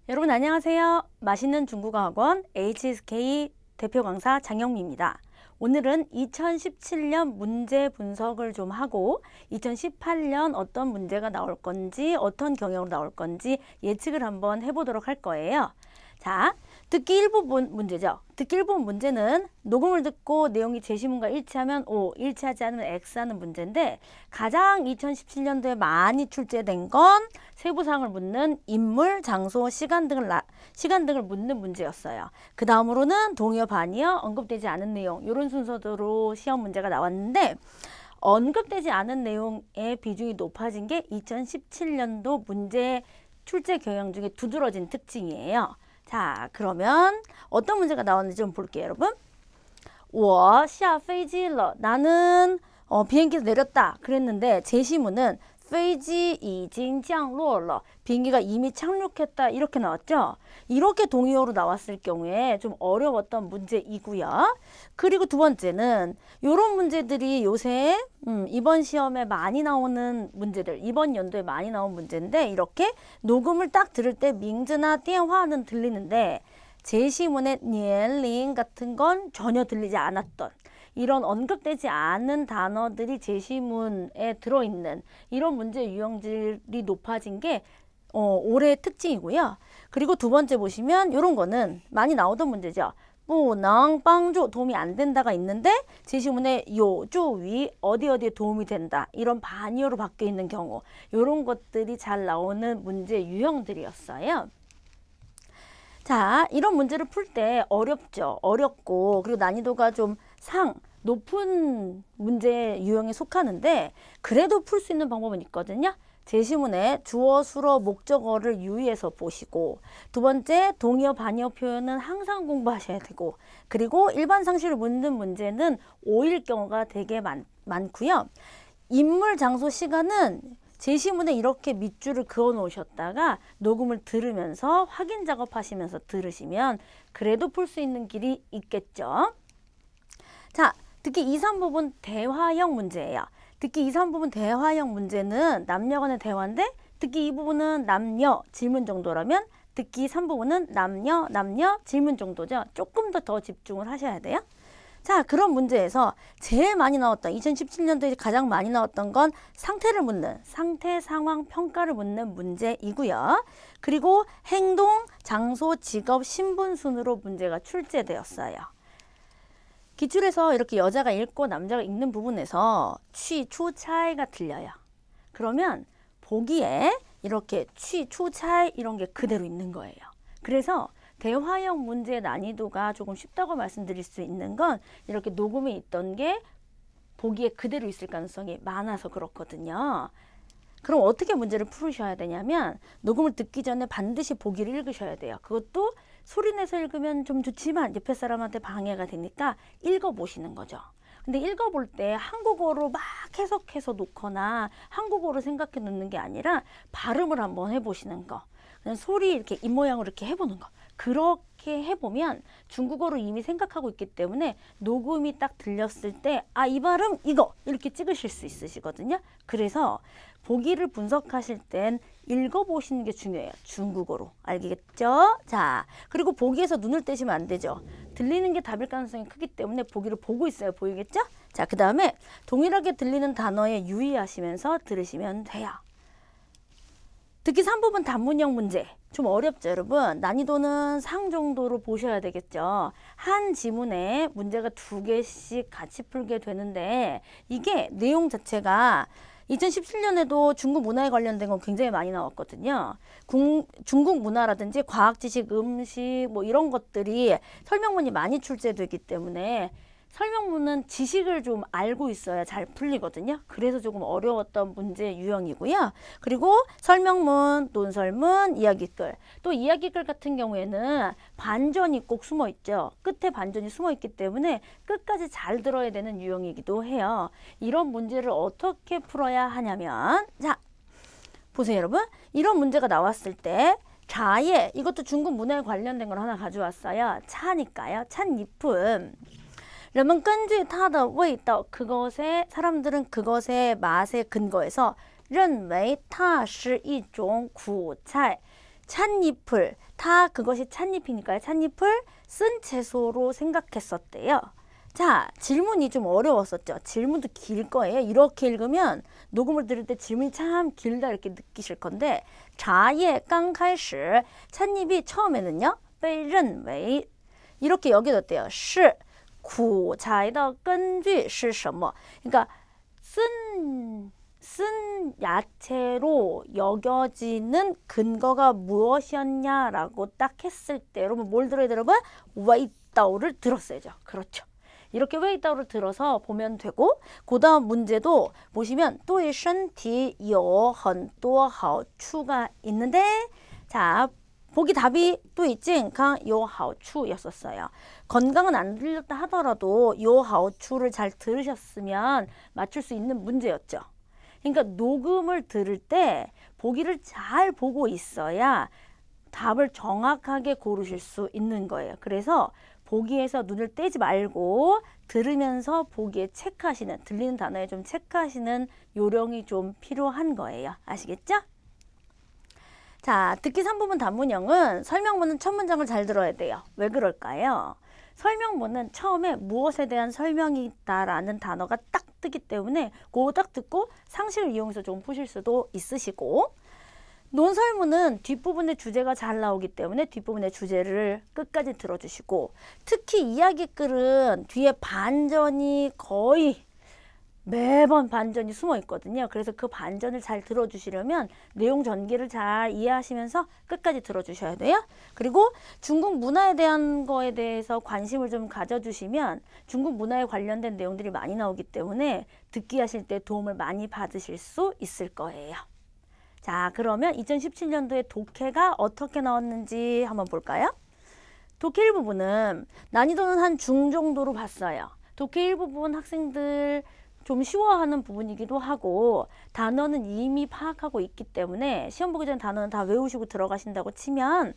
여러분 안녕하세요. 맛있는 중국어 학원 HSK 대표 강사 장영미입니다. 오늘은 2017년 문제 분석을 좀 하고 2018년 어떤 문제가 나올 건지 어떤 경향으로 나올 건지 예측을 한번 해보도록 할 거예요. 자, 듣기 일부 문제죠. 듣기 일부 문제는 녹음을 듣고 내용이 제시문과 일치하면 O, 일치하지 않으면 X 하는 문제인데 가장 2017년도에 많이 출제된 건 세부사항을 묻는 인물, 장소, 시간 등을 묻는 문제였어요. 그 다음으로는 동의어, 반의어, 언급되지 않은 내용 이런 순서대로 시험 문제가 나왔는데 언급되지 않은 내용의 비중이 높아진 게 2017년도 문제 출제 경향 중에 두드러진 특징이에요. 자, 그러면 어떤 문제가 나왔는지 좀 볼게요, 여러분. 我下飞机了. 나는 비행기에서 내렸다. 그랬는데 제시문은 飞机已经降落了. 비행기가 이미 착륙했다. 이렇게 나왔죠? 이렇게 동의어로 나왔을 경우에 좀 어려웠던 문제이고요. 그리고 두 번째는 이런 문제들이 요새 이번 시험에 많이 나오는 문제들, 이번 연도에 많이 나온 문제인데 이렇게 녹음을 딱 들을 때 밍즈나 띠엔화는 들리는데 제시문의 니엘링 같은 건 전혀 들리지 않았던 이런 언급되지 않은 단어들이 제시문에 들어있는 이런 문제 유형질이 높아진 게 올해의 특징이고요. 그리고 두 번째 보시면 이런 거는 많이 나오던 문제죠. 不能帮助 도움이 안 된다가 있는데 제시문에 요, 조, 위 어디에 도움이 된다 이런 반의어로 바뀌어 있는 경우 이런 것들이 잘 나오는 문제 유형들이었어요. 자, 이런 문제를 풀 때 어렵죠. 어렵고 그리고 난이도가 좀 높은 문제 유형에 속하는데 그래도 풀 수 있는 방법은 있거든요. 제시문에 주어, 수어, 목적어를 유의해서 보시고 두 번째 동의어, 반의어 표현은 항상 공부하셔야 되고 그리고 일반 상식을 묻는 문제는 O일 경우가 되게 많고요. 인물, 장소, 시간은 제시문에 이렇게 밑줄을 그어 놓으셨다가 녹음을 들으면서 확인 작업하시면서 들으시면 그래도 풀 수 있는 길이 있겠죠. 자, 듣기 2, 3부분 대화형 문제예요. 듣기 2, 3부분 대화형 문제는 남녀 간의 대화인데 듣기 2부분은 남녀 질문 정도라면 듣기 3부분은 남녀 질문 정도죠. 조금 더 집중을 하셔야 돼요. 자, 그런 문제에서 제일 많이 나왔던 2017년도에 가장 많이 나왔던 건 상태를 묻는 상태 상황 평가를 묻는 문제이고요. 그리고 행동, 장소, 직업, 신분 순으로 문제가 출제되었어요. 기출에서 이렇게 여자가 읽고 남자가 읽는 부분에서 취, 추, 차이가 들려요. 그러면 보기에 이렇게 취, 추, 차이 이런 게 그대로 있는 거예요. 그래서 대화형 문제의 난이도가 조금 쉽다고 말씀드릴 수 있는 건 이렇게 녹음에 있던 게 보기에 그대로 있을 가능성이 많아서 그렇거든요. 그럼 어떻게 문제를 풀으셔야 되냐면 녹음을 듣기 전에 반드시 보기를 읽으셔야 돼요. 그것도 소리내서 읽으면 좀 좋지만 옆에 사람한테 방해가 되니까 읽어보시는 거죠. 근데 읽어볼 때 한국어로 막 해석해서 놓거나 한국어로 생각해 놓는 게 아니라 발음을 한번 해보시는 거. 그냥 소리 이렇게 입모양으로 이렇게 해보는 거. 그렇게 해보면 중국어로 이미 생각하고 있기 때문에 녹음이 딱 들렸을 때 아, 이 발음 이거 이렇게 찍으실 수 있으시거든요. 그래서 보기를 분석하실 땐 읽어보시는 게 중요해요. 중국어로. 알겠죠? 자, 그리고 보기에서 눈을 떼시면 안 되죠. 들리는 게 답일 가능성이 크기 때문에 보기를 보고 있어야 보이겠죠? 자, 그 다음에 동일하게 들리는 단어에 유의하시면서 들으시면 돼요. 듣기 3부분 단문형 문제. 좀 어렵죠, 여러분? 난이도는 상 정도로 보셔야 되겠죠. 한 지문에 문제가 2개씩 같이 풀게 되는데 이게 내용 자체가 2017년에도 중국 문화에 관련된 건 굉장히 많이 나왔거든요. 중국 문화라든지 과학 지식, 음식 뭐 이런 것들이 설명문이 많이 출제되기 때문에 설명문은 지식을 좀 알고 있어야 잘 풀리거든요. 그래서 조금 어려웠던 문제 유형이고요. 그리고 설명문, 논설문, 이야기글. 또 이야기글 같은 경우에는 반전이 꼭 숨어 있죠. 끝에 반전이 숨어 있기 때문에 끝까지 잘 들어야 되는 유형이기도 해요. 이런 문제를 어떻게 풀어야 하냐면 자, 보세요 여러분. 이런 문제가 나왔을 때 자예, 이것도 중국 문화에 관련된 걸 하나 가져왔어요. 차니까요. 찻잎은 人们根据它的味道 그것에 사람들은 그것의 맛에 근거해서 认为它是一种苦菜 찻잎을 다 그것이 찻잎이니까요. 찻잎을 쓴 채소로 생각했었대요. 자, 질문이 좀 어려웠었죠. 질문도 길 거예요. 이렇게 읽으면 녹음을 들을 때 질문이 참 길다 이렇게 느끼실 건데, 茶叶刚开始 찻잎이 처음에는요, 被认为 이렇게 여겨졌대요. 是苦茶的根据是什么? 그러니까 쓴 야채로 여겨지는 근거가 무엇이었냐라고 딱 했을 때 여러분 뭘 들어야 돼요? 여러분? 味道를 들었어야죠. 그렇죠. 이렇게 味道를 들어서 보면 되고, 그 다음 문제도 보시면 对身体有很多好处가 있는데, 자, 보기 답이 对健康有好处였었어요. 건강은 안 들렸다 하더라도 有好处를 잘 들으셨으면 맞출 수 있는 문제였죠. 그러니까 녹음을 들을 때 보기를 잘 보고 있어야 답을 정확하게 고르실 수 있는 거예요. 그래서 보기에서 눈을 떼지 말고 들으면서 보기에 체크하시는, 들리는 단어에 좀 체크하시는 요령이 좀 필요한 거예요. 아시겠죠? 자, 듣기 3부분 단문형은 설명문은 첫 문장을 잘 들어야 돼요. 왜 그럴까요? 설명문은 처음에 무엇에 대한 설명이 있다라는 단어가 딱 뜨기 때문에 그거 딱 듣고 상식을 이용해서 좀 푸실 수도 있으시고, 논설문은 뒷부분의 주제가 잘 나오기 때문에 뒷부분의 주제를 끝까지 들어주시고, 특히 이야기글은 뒤에 반전이 거의 매번 반전이 숨어 있거든요. 그래서 그 반전을 잘 들어주시려면 내용 전개를 잘 이해하시면서 끝까지 들어주셔야 돼요. 그리고 중국 문화에 대한 거에 대해서 관심을 좀 가져주시면 중국 문화에 관련된 내용들이 많이 나오기 때문에 듣기 하실 때 도움을 많이 받으실 수 있을 거예요. 자, 그러면 2017년도에 독해가 어떻게 나왔는지 한번 볼까요? 독해 일부분은 난이도는 한 중 정도로 봤어요. 독해 일부분 학생들 좀 쉬워하는 부분이기도 하고, 단어는 이미 파악하고 있기 때문에 시험 보기 전에 단어는 다 외우시고 들어가신다고 치면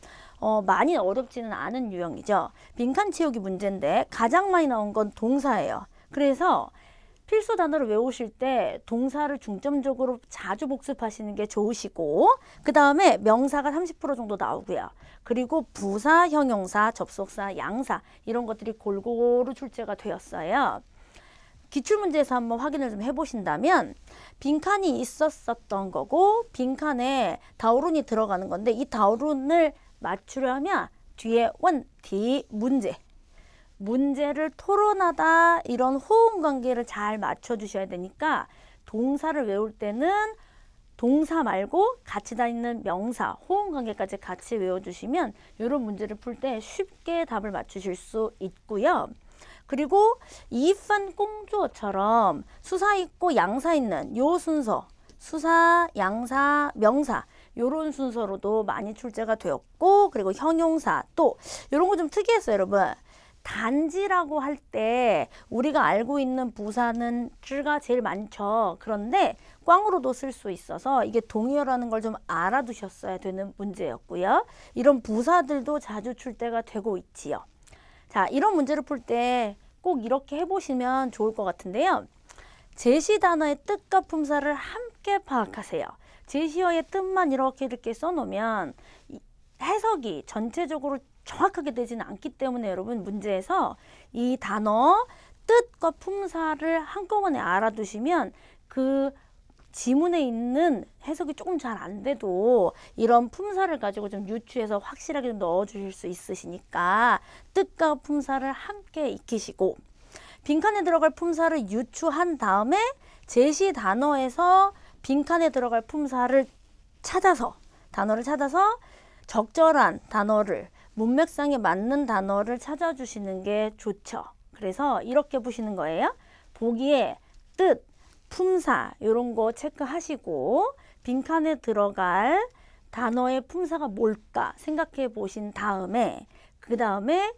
많이 어렵지는 않은 유형이죠. 빈칸 채우기 문제인데 가장 많이 나온 건 동사예요. 그래서 필수 단어를 외우실 때 동사를 중점적으로 자주 복습하시는 게 좋으시고, 그 다음에 명사가 30% 정도 나오고요. 그리고 부사, 형용사, 접속사, 양사 이런 것들이 골고루 출제가 되었어요. 기출문제에서 한번 확인을 좀 해보신다면 빈칸이 있었던 거고, 빈칸에 다오룬이 들어가는 건데, 이 다오룬을 맞추려면 뒤에 원티 문제를 토론하다 이런 호응 관계를 잘 맞춰주셔야 되니까, 동사를 외울 때는 동사 말고 같이 다니는 명사, 호응 관계까지 같이 외워주시면 이런 문제를 풀 때 쉽게 답을 맞추실 수 있고요. 그리고 이판 공주어처럼 수사 있고 양사 있는 요 순서, 수사, 양사, 명사 요런 순서로도 많이 출제가 되었고, 그리고 형용사 또 요런 거 좀 특이했어요, 여러분. 단지라고 할 때 우리가 알고 있는 부사는 즈가 제일 많죠. 그런데 꽝으로도 쓸 수 있어서 이게 동의어라는 걸 좀 알아두셨어야 되는 문제였고요. 이런 부사들도 자주 출제가 되고 있지요. 자, 이런 문제를 풀 때 꼭 이렇게 해보시면 좋을 것 같은데요. 제시 단어의 뜻과 품사를 함께 파악하세요. 제시어의 뜻만 이렇게 써놓으면 해석이 전체적으로 정확하게 되지는 않기 때문에 여러분 문제에서 이 단어 뜻과 품사를 한꺼번에 알아두시면 그 지문에 있는 해석이 조금 잘 안 돼도 이런 품사를 가지고 좀 유추해서 확실하게 넣어 주실 수 있으시니까 뜻과 품사를 함께 익히시고, 빈칸에 들어갈 품사를 유추한 다음에 제시 단어에서 빈칸에 들어갈 품사를 찾아서, 단어를 찾아서 적절한 단어를, 문맥상에 맞는 단어를 찾아주시는 게 좋죠. 그래서 이렇게 보시는 거예요. 보기에 뜻, 품사 이런 거 체크하시고 빈칸에 들어갈 단어의 품사가 뭘까 생각해 보신 다음에, 그 다음에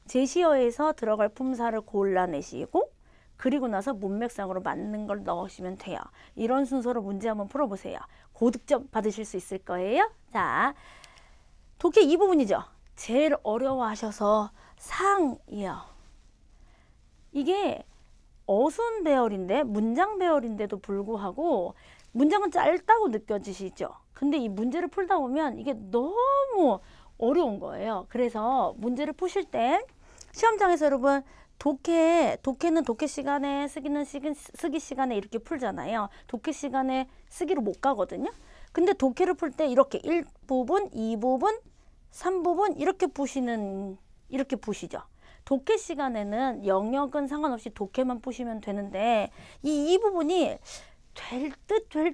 제시어에서 들어갈 품사를 골라내시고, 그리고 나서 문맥상으로 맞는 걸 넣으시면 돼요. 이런 순서로 문제 한번 풀어보세요. 고득점 받으실 수 있을 거예요. 자, 독해 이 부분이죠. 제일 어려워하셔서 상이요. 이게 어순 배열인데, 문장 배열인데도 불구하고 문장은 짧다고 느껴지시죠? 근데 이 문제를 풀다 보면 이게 너무 어려운 거예요. 그래서 문제를 푸실 때 시험장에서 여러분 독해는 독해 시간에 쓰기 시간에 이렇게 풀잖아요. 독해 시간에 쓰기로 못 가거든요. 근데 독해를 풀 때 이렇게 1부분, 2부분, 3부분 이렇게 푸시죠. 독해 시간에는 영역은 상관없이 독해만 푸시면 되는데 이 부분이 될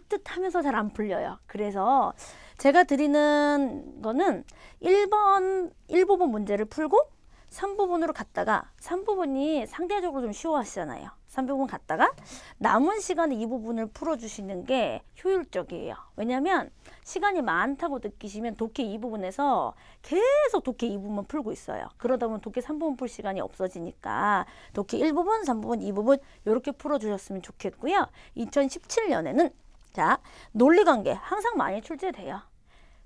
듯 하면서 잘 안 풀려요. 그래서 제가 드리는 거는 1부분 문제를 풀고 3부분으로 갔다가 3부분이 상대적으로 좀 쉬워하시잖아요. 3부분 갔다가 남은 시간에 이 부분을 풀어주시는 게 효율적이에요. 왜냐하면 시간이 많다고 느끼시면 독해 이 부분에서 계속 독해 이 부분만 풀고 있어요. 그러다 보면 독해 3부분 풀 시간이 없어지니까 독해 1부분, 3부분, 2부분 이렇게 풀어주셨으면 좋겠고요. 2017년에는 자 논리관계 항상 많이 출제돼요.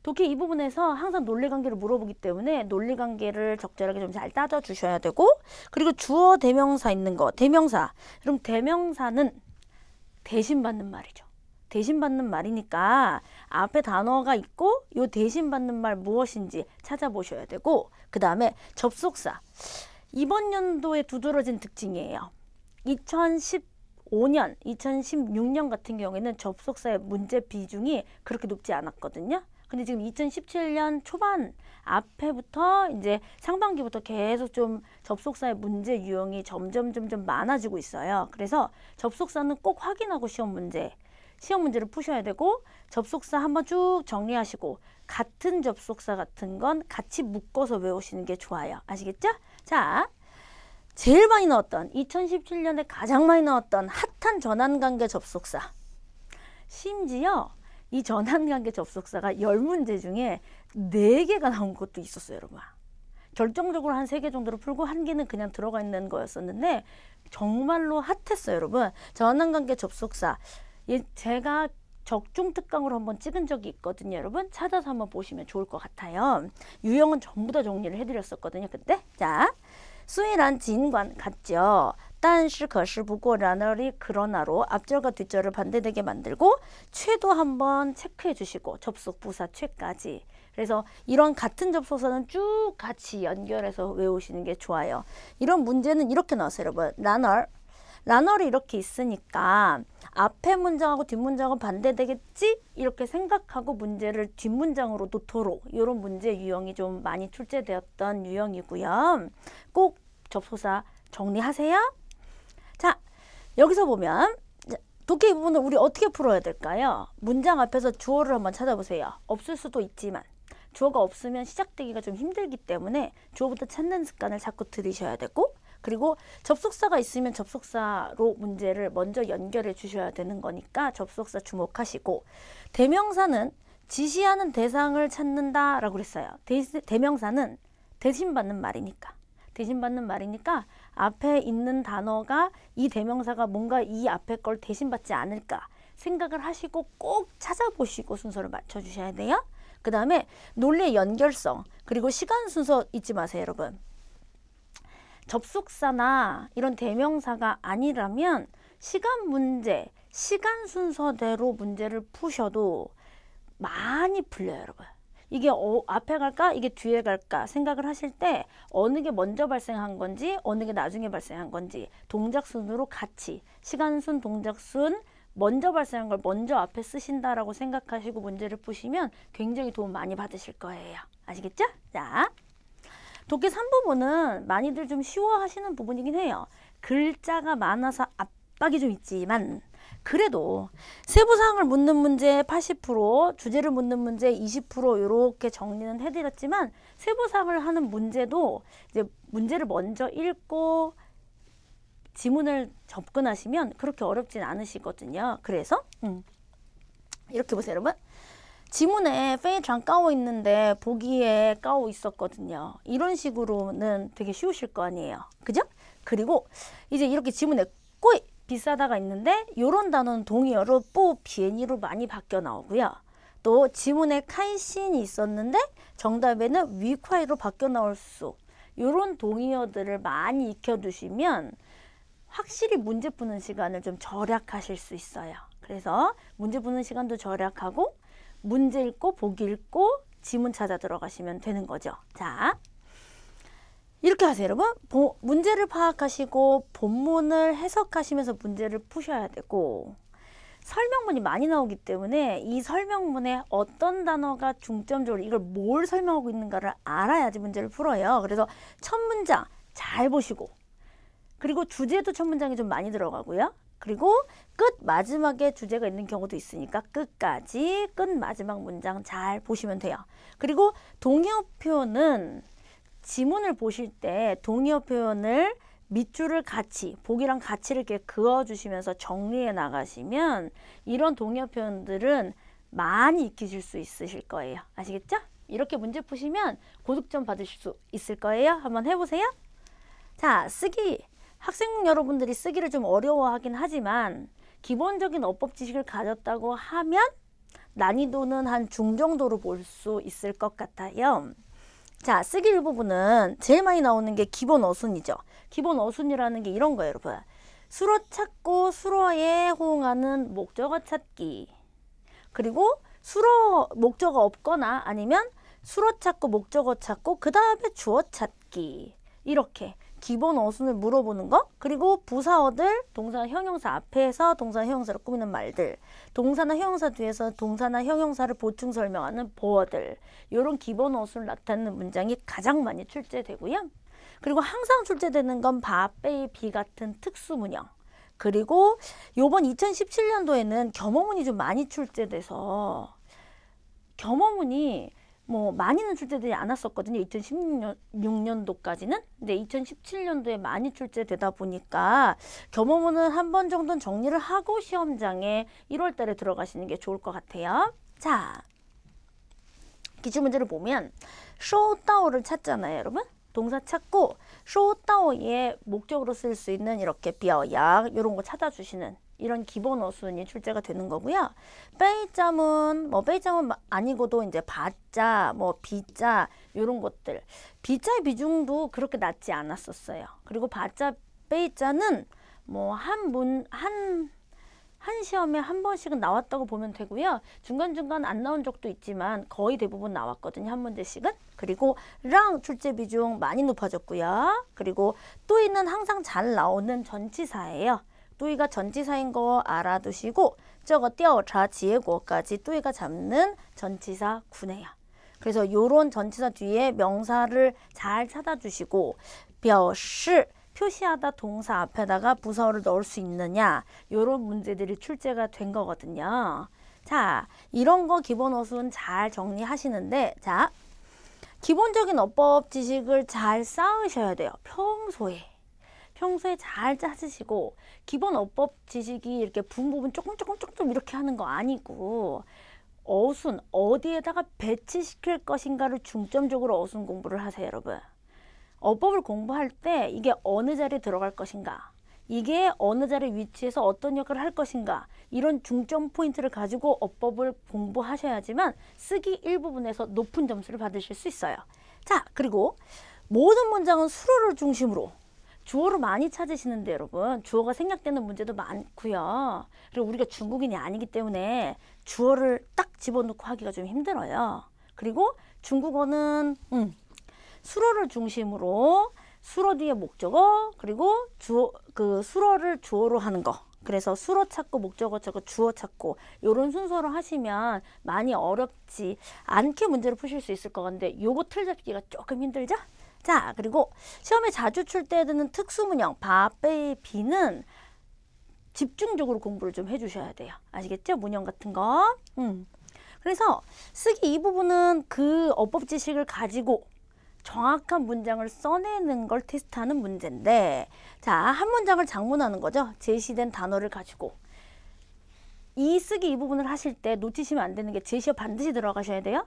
독해 이 부분에서 항상 논리관계를 물어보기 때문에 논리관계를 적절하게 좀 잘 따져주셔야 되고 그리고 주어 대명사 있는 거 대명사 그럼 대명사는 대신받는 말이죠. 대신받는 말이니까 앞에 단어가 있고 요 대신받는 말 무엇인지 찾아보셔야 되고 그 다음에 접속사 이번 연도에 두드러진 특징이에요. 2015년, 2016년 같은 경우에는 접속사의 문제 비중이 그렇게 높지 않았거든요. 근데 지금 2017년 초반 앞에부터 이제 상반기부터 계속 좀 접속사의 문제 유형이 점점 많아지고 있어요. 그래서 접속사는 꼭 확인하고 시험 문제를 푸셔야 되고 접속사 한번 쭉 정리하시고 같은 접속사 같은 건 같이 묶어서 외우시는 게 좋아요. 아시겠죠? 자, 제일 많이 나왔던 2017년에 가장 많이 나왔던 핫한 전환관계 접속사 심지어 이 전환관계 접속사가 10문제 중에 4개가 나온 것도 있었어요, 여러분. 결정적으로 한 3개 정도를 풀고 1개는 그냥 들어가 있는 거였었는데 정말로 핫했어요, 여러분. 전환관계 접속사. 제가 적중특강으로 한번 찍은 적이 있거든요, 여러분. 찾아서 한번 보시면 좋을 것 같아요. 유형은 전부 다 정리를 해드렸었거든요, 그때. 자, 수이란 지인관 같죠. 但是可是不过然而이 그러나로 앞절과 뒷절을 반대되게 만들고 최도 한번 체크해 주시고 접속 부사 최까지. 그래서 이런 같은 접속사는 쭉 같이 연결해서 외우시는 게 좋아요. 이런 문제는 이렇게 나왔어요, 여러분. 란얼이 이렇게 있으니까 앞에 문장하고 뒷문장은 반대되겠지? 이렇게 생각하고 문제를 뒷문장으로 놓도록 이런 문제 유형이 좀 많이 출제되었던 유형이고요. 꼭 접속사 정리하세요. 자, 여기서 보면 독해 이 부분을 우리 어떻게 풀어야 될까요? 문장 앞에서 주어를 한번 찾아보세요. 없을 수도 있지만 주어가 없으면 시작되기가 좀 힘들기 때문에 주어부터 찾는 습관을 자꾸 들이셔야 되고 그리고 접속사가 있으면 접속사로 문제를 먼저 연결해 주셔야 되는 거니까 접속사 주목하시고 대명사는 지시하는 대상을 찾는다 라고 그랬어요. 대명사는 대신받는 말이니까 앞에 있는 단어가 이 대명사가 뭔가 이 앞에 걸 대신받지 않을까 생각을 하시고 꼭 찾아보시고 순서를 맞춰주셔야 돼요. 그 다음에 논리의 연결성 그리고 시간 순서 잊지 마세요, 여러분. 접속사나 이런 대명사가 아니라면 시간 문제, 시간 순서대로 문제를 푸셔도 많이 풀려요, 여러분. 이게 앞에 갈까? 이게 뒤에 갈까? 생각을 하실 때 어느 게 먼저 발생한 건지 어느 게 나중에 발생한 건지 동작순으로 같이 시간순, 동작순 먼저 발생한 걸 먼저 앞에 쓰신다라고 생각하시고 문제를 푸시면 굉장히 도움 많이 받으실 거예요. 아시겠죠? 자, 독해 3부분은 많이들 좀 쉬워하시는 부분이긴 해요. 글자가 많아서 압박이 좀 있지만 그래도 세부사항을 묻는 문제 80%, 주제를 묻는 문제 20% 이렇게 정리는 해드렸지만 세부사항을 하는 문제도 이제 문제를 먼저 읽고 지문을 접근하시면 그렇게 어렵진 않으시거든요. 그래서 이렇게 보세요, 여러분. 지문에 페이장 까오 있는데 보기에 까오 있었거든요. 이런 식으로는 되게 쉬우실 거 아니에요. 그죠? 그리고 이제 이렇게 지문에 꼬이 비싸다가 있는데 이런 단어는 동의어로 뽀, 비엔이로 많이 바뀌어 나오고요. 또 지문에 카이신이 있었는데 정답에는 위콰이로 바뀌어 나올 수 이런 동의어들을 많이 익혀두시면 확실히 문제 푸는 시간을 좀 절약하실 수 있어요. 그래서 문제 푸는 시간도 절약하고 문제 읽고 보기 읽고 지문 찾아 들어가시면 되는 거죠. 자, 이렇게 하세요, 여러분. 문제를 파악하시고 본문을 해석하시면서 문제를 푸셔야 되고, 설명문이 많이 나오기 때문에 이 설명문에 어떤 단어가 중점적으로 이걸 뭘 설명하고 있는가를 알아야지 문제를 풀어요. 그래서 첫 문장 잘 보시고, 그리고 주제도 첫 문장이 좀 많이 들어가고요. 그리고 끝 마지막에 주제가 있는 경우도 있으니까 끝까지 끝 마지막 문장 잘 보시면 돼요. 그리고 동의어 표현은 지문을 보실 때 동의어 표현을 밑줄을 같이, 복이랑 같이를 이렇게 그어주시면서 정리해 나가시면 이런 동의어 표현들은 많이 익히실 수 있으실 거예요. 아시겠죠? 이렇게 문제 푸시면 고득점 받으실 수 있을 거예요. 한번 해보세요. 자, 쓰기. 학생 여러분들이 쓰기를 좀 어려워하긴 하지만 기본적인 어법 지식을 가졌다고 하면 난이도는 한 중정도로 볼 수 있을 것 같아요. 자, 쓰기 일부분은 제일 많이 나오는 게 기본 어순이죠. 기본 어순이라는 게 이런 거예요, 여러분. 수로 찾고 수로에 호응하는 목적어 찾기. 그리고 수로 목적어 없거나 아니면 수로 찾고 목적어 찾고 그 다음에 주어 찾기. 이렇게 기본 어순을 물어보는 거. 그리고 부사어들, 동사, 형용사 앞에서 동사, 형용사를 꾸미는 말들, 동사나 형용사 뒤에서 동사나 형용사를 보충 설명하는 보어들, 이런 기본 어순을 나타내는 문장이 가장 많이 출제되고요. 그리고 항상 출제되는 건 바, 빼, 비 같은 특수문형. 그리고 요번 2017년도에는 겸어문이 좀 많이 출제돼서 겸어문이 뭐 많이는 출제되지 않았었거든요. 2016년도까지는. 근데 2017년도에 많이 출제되다 보니까 겸어문은 한 번 정도는 정리를 하고 시험장에 1월 달에 들어가시는 게 좋을 것 같아요. 자, 기출문제를 보면 收到를 찾잖아요, 여러분. 동사 찾고 收到의 목적으로 쓸 수 있는 이렇게 表약 이런 거 찾아주시는 이런 기본 어순이 출제가 되는 거고요. 빼이자문, 뭐 빼이자문 아니고도 이제 바자, 뭐 비자 이런 것들. 비자의 비중도 그렇게 낮지 않았었어요. 그리고 바자, 빼이자는 뭐 한 시험에 한 번씩은 나왔다고 보면 되고요. 중간중간 안 나온 적도 있지만 거의 대부분 나왔거든요. 한 문제씩은. 그리고 랑 출제 비중 많이 높아졌고요. 그리고 또이는 항상 잘 나오는 전치사예요. 또이가 전치사인 거 알아두시고 저거调查结果까지 또이가 잡는 전치사 구네요. 그래서 요런 전치사 뒤에 명사를 잘 찾아주시고 表示 표시하다 동사 앞에다가 부사어를 넣을 수 있느냐 요런 문제들이 출제가 된 거거든요. 자, 이런 거 기본 어순 잘 정리하시는데 자, 기본적인 어법 지식을 잘 쌓으셔야 돼요. 평소에 잘 찾으시고 기본 어법 지식이 이렇게 부분 조금 이렇게 하는 거 아니고 어순 어디에다가 배치시킬 것인가를 중점적으로 어순 공부를 하세요, 여러분. 어법을 공부할 때 이게 어느 자리에 들어갈 것인가, 이게 어느 자리 위치에서 어떤 역할을 할 것인가 이런 중점 포인트를 가지고 어법을 공부하셔야지만 쓰기 일부분에서 높은 점수를 받으실 수 있어요. 자, 그리고 모든 문장은 수로를 중심으로 주어를 많이 찾으시는데 여러분 주어가 생략되는 문제도 많고요. 그리고 우리가 중국인이 아니기 때문에 주어를 딱 집어넣고 하기가 좀 힘들어요. 그리고 중국어는 수로를 중심으로 수로 뒤에 목적어 그리고 주어 수로를 주어로 하는 거. 그래서 수로 찾고 목적어 찾고 주어 찾고 이런 순서로 하시면 많이 어렵지 않게 문제를 푸실 수 있을 것 같은데 요거 틀 잡기가 조금 힘들죠? 자, 그리고 시험에 자주 출제되는 특수문형 바, 빼, 비는 집중적으로 공부를 좀 해주셔야 돼요. 아시겠죠? 문형 같은 거. 그래서 쓰기 이 부분은 그 어법 지식을 가지고 정확한 문장을 써내는 걸 테스트하는 문제인데 자, 한 문장을 작문하는 거죠. 제시된 단어를 가지고 이 쓰기 이 부분을 하실 때 놓치시면 안 되는 게 제시어 반드시 들어가셔야 돼요.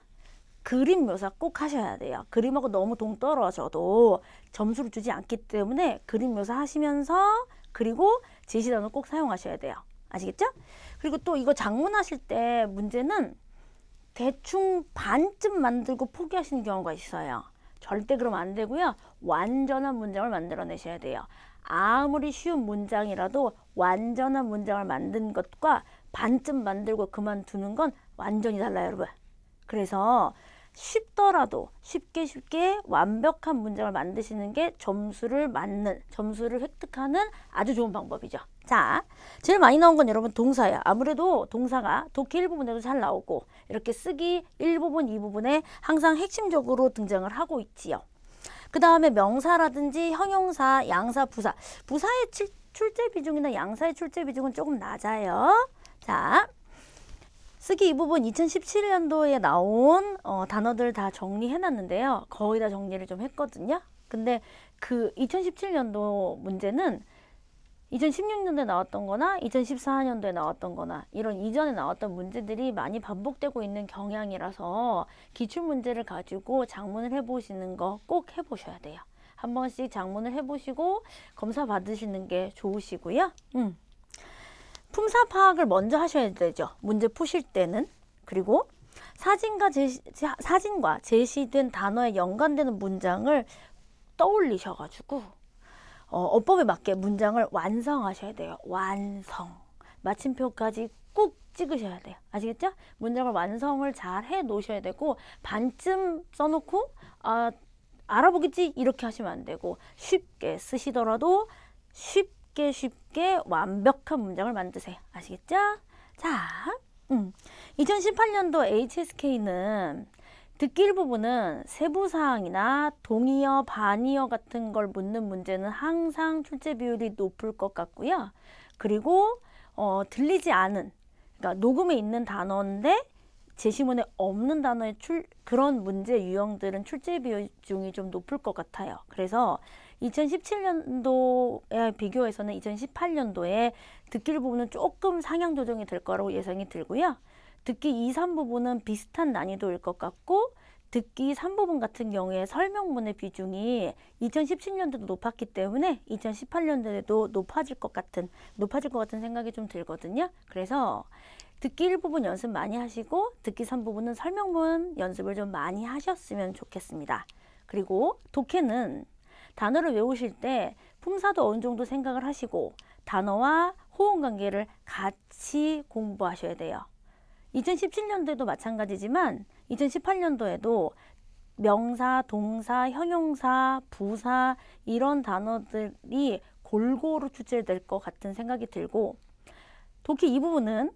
그림 묘사 꼭 하셔야 돼요. 그림하고 너무 동떨어져도 점수를 주지 않기 때문에 그림 묘사 하시면서 그리고 제시 단어 꼭 사용하셔야 돼요. 아시겠죠? 그리고 또 이거 작문하실 때 문제는 대충 반쯤 만들고 포기하시는 경우가 있어요. 절대 그러면 안 되고요. 완전한 문장을 만들어내셔야 돼요. 아무리 쉬운 문장이라도 완전한 문장을 만든 것과 반쯤 만들고 그만두는 건 완전히 달라요, 여러분. 그래서 쉽더라도 쉽게 완벽한 문장을 만드시는 게 점수를 획득하는 아주 좋은 방법이죠. 자, 제일 많이 나온 건 여러분 동사예요. 아무래도 동사가 독해 1부분에도 잘 나오고 이렇게 쓰기 1부분, 2부분에 항상 핵심적으로 등장을 하고 있지요. 그 다음에 명사라든지 형용사, 양사, 부사. 부사의 출제 비중이나 양사의 출제 비중은 조금 낮아요. 자, 쓰기 이 부분 2017년도에 나온 단어들 다 정리해 놨는데요. 거의 다 정리를 좀 했거든요. 근데 그 2017년도 문제는 2016년도에 나왔던 거나 2014년도에 나왔던 거나 이런 이전에 나왔던 문제들이 많이 반복되고 있는 경향이라서 기출문제를 가지고 작문을 해보시는 거 꼭 해보셔야 돼요. 한 번씩 작문을 해보시고 검사 받으시는 게 좋으시고요. 품사 파악을 먼저 하셔야 되죠. 문제 푸실 때는. 그리고 사진과 제시된 단어에 연관되는 문장을 떠올리셔가지고 어법에 맞게 문장을 완성하셔야 돼요. 완성. 마침표까지 꼭 찍으셔야 돼요. 아시겠죠? 문장을 완성을 잘 해 놓으셔야 되고 반쯤 써놓고 알아보겠지 이렇게 하시면 안 되고 쉽게 쓰시더라도 쉽게 완벽한 문장을 만드세요. 아시겠죠? 자, 2018년도 HSK는 듣기 일부분은 세부사항이나 동의어, 반의어 같은 걸 묻는 문제는 항상 출제 비율이 높을 것 같고요. 그리고 들리지 않은, 그러니까 녹음에 있는 단어인데 제시문에 없는 단어의 그런 문제 유형들은 출제 비중이 좀 높을 것 같아요. 그래서 2017년도에 비교해서는 2018년도에 듣기 부분은 조금 상향 조정이 될 거라고 예상이 들고요. 듣기 2, 3 부분은 비슷한 난이도일 것 같고 듣기 3부분 같은 경우에 설명문의 비중이 2017년도도 높았기 때문에 2018년도에도 높아질 것 같은 생각이 좀 들거든요. 그래서 듣기 1부분 연습 많이 하시고 듣기 3부분은 설명문 연습을 좀 많이 하셨으면 좋겠습니다. 그리고 독해는 단어를 외우실 때 품사도 어느 정도 생각을 하시고 단어와 호응 관계를 같이 공부하셔야 돼요. 2017년도에도 마찬가지지만 2018년도에도 명사, 동사, 형용사, 부사 이런 단어들이 골고루 출제될 것 같은 생각이 들고 독해 이 부분은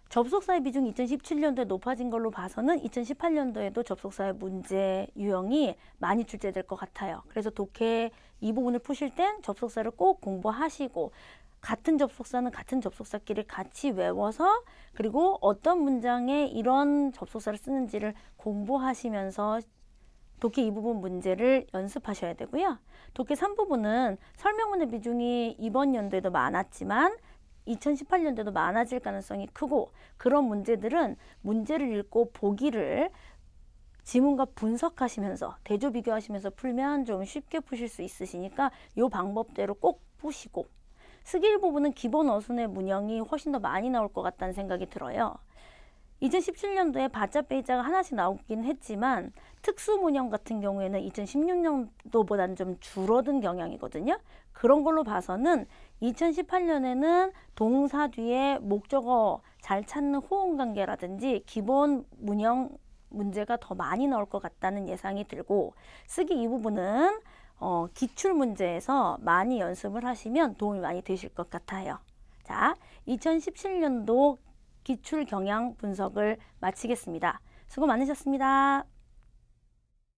접속사의 비중이 2017년도에 높아진 걸로 봐서는 2018년도에도 접속사의 문제 유형이 많이 출제될 것 같아요. 그래서 독해 이 부분을 푸실 땐 접속사를 꼭 공부하시고 같은 접속사는 같은 접속사끼리 같이 외워서 그리고 어떤 문장에 이런 접속사를 쓰는지를 공부하시면서 독해 이 부분 문제를 연습하셔야 되고요. 독해 3부분은 설명문의 비중이 이번 연도에도 많았지만 2018년도에도 많아질 가능성이 크고 그런 문제들은 문제를 읽고 보기를 지문과 분석하시면서 대조 비교하시면서 풀면 좀 쉽게 푸실 수 있으시니까 이 방법대로 꼭 푸시고 쓰기 부분은 기본 어순의 문형이 훨씬 더 많이 나올 것 같다는 생각이 들어요. 2017년도에 바자 빼자가 하나씩 나오긴 했지만 특수 문형 같은 경우에는 2016년도보다는 좀 줄어든 경향이거든요. 그런 걸로 봐서는 2018년에는 동사 뒤에 목적어 잘 찾는 호응 관계라든지 기본 문형 문제가 더 많이 나올 것 같다는 예상이 들고 쓰기 이 부분은 기출 문제에서 많이 연습을 하시면 도움이 많이 되실 것 같아요. 자, 2017년도 기출 경향 분석을 마치겠습니다. 수고 많으셨습니다.